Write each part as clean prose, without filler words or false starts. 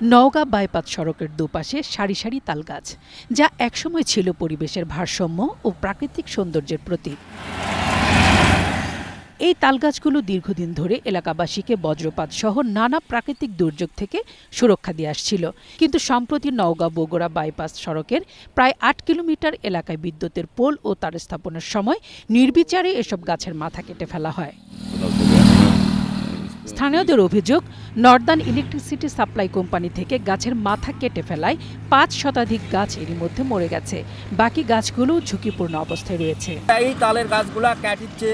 Naogaon bypass সড়কের দুপাশে সারি সারি তালগাছ, যা একসময় ছিল পরিবেশের ভারসাম্য ও প্রাকৃতিক সৌন্দর্যের প্রতীক। এই তালগাছগুলো দীর্ঘদিন ধরে এলাকাবাসীকে বজ্রপাত সহ নানা প্রাকৃতিক দুর্যোগ থেকে সুরক্ষা দিয়ে আসছিল। কিন্তু সম্প্রতি নওগাঁ বগুড়া বাইপাস সড়কের প্রায় ৮ কিলোমিটার এলাকায় বিদ্যুতের পোল ও তার স্থাপনের সময় নির্বিচারে এসব গাছের মাথা কেটে ফেলা হয়। স্থানীয়দের অভিযোগ, নর্দার্ন ইলেকট্রিসিটি সাপ্লাই কোম্পানি থেকে গাছের মাথা কেটে ফেলায় ৫ শতাধিক গাছ এরই মধ্যে মরে গেছে। বাকি গাছগুলো ঝুঁকিপূর্ণ অবস্থায় রয়েছে। এই তালের গাছগুলা কাটিচ্ছে,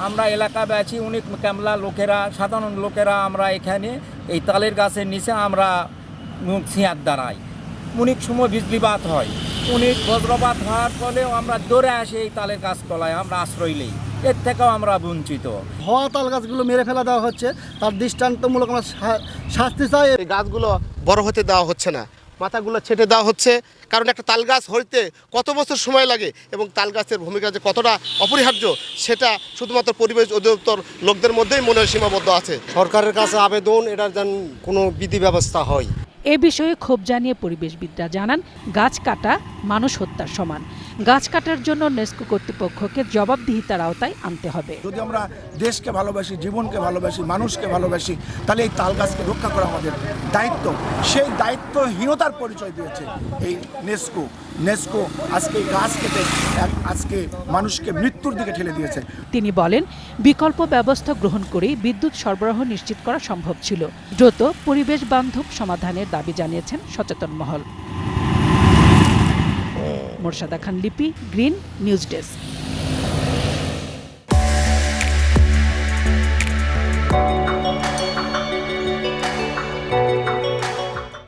আমরা এলাকাবাসী অনেক কামলা লোকেরা, সাধারণ লোকেরা আমরা এখানে এই তালের গাছের নিচে আমরা ছিয়ার দাঁড়াই। অনেক সময় বিজলিপাত হয়, অনেক বজ্রপাত হওয়ার ফলেও আমরা দৌড়ে আসি এই তালের গাছতলায়, আমরা আশ্রয় নেই। এর থেকেও আমরা বঞ্চিত। হওয়া তাল গাছগুলো মেরে ফেলা দেওয়া হচ্ছে, তার দৃষ্টান্তমূলক আমরা শাস্তি চাই। এই গাছগুলো বড় হতে দেওয়া হচ্ছে না, মাথাগুলো ছেটে দেওয়া হচ্ছে। কারণ একটা তাল গাছ হইতে কত বছর সময় লাগে এবং তাল গাছের ভূমিকা যে কতটা অপরিহার্য সেটা শুধুমাত্র পরিবেশ অধিদপ্তর লোকদের মধ্যেই মনে সীমাবদ্ধ আছে। সরকারের কাছে আবেদন, এটার যেন কোনো বিধি ব্যবস্থা হয়। এ বিষয়ে ক্ষোভ জানিয়ে পরিবেশবিদরা জানান, গাছ কাটা মানুষ হত্যার সমান। গাছ কাটার জন্য নেস্কো কর্তৃপক্ষকে জবাবদিহিতার আওতায় আনতে হবে। যদি আমরা দেশকে ভালোবাসি, জীবনকে ভালোবাসি, মানুষকে ভালোবাসি, তাহলে এই তাল গাছকে রক্ষা করা আমাদের দায়িত্ব। সেই দায়িত্বহীনতার পরিচয় দিয়েছে এই নেস্কো আজকে এই গাছ কেটে আজকে মানুষকে মৃত্যুর দিকে ঠেলে দিয়েছে। তিনি বলেন, বিকল্প ব্যবস্থা গ্রহণ করেই বিদ্যুৎ সরবরাহ নিশ্চিত করা সম্ভব ছিল। দ্রুত পরিবেশ বান্ধব সমাধানের দাবি জানিয়েছেন সচেতন মহল। মোরশাদা খান লিপি, গ্রিন নিউজ ডেস্ক।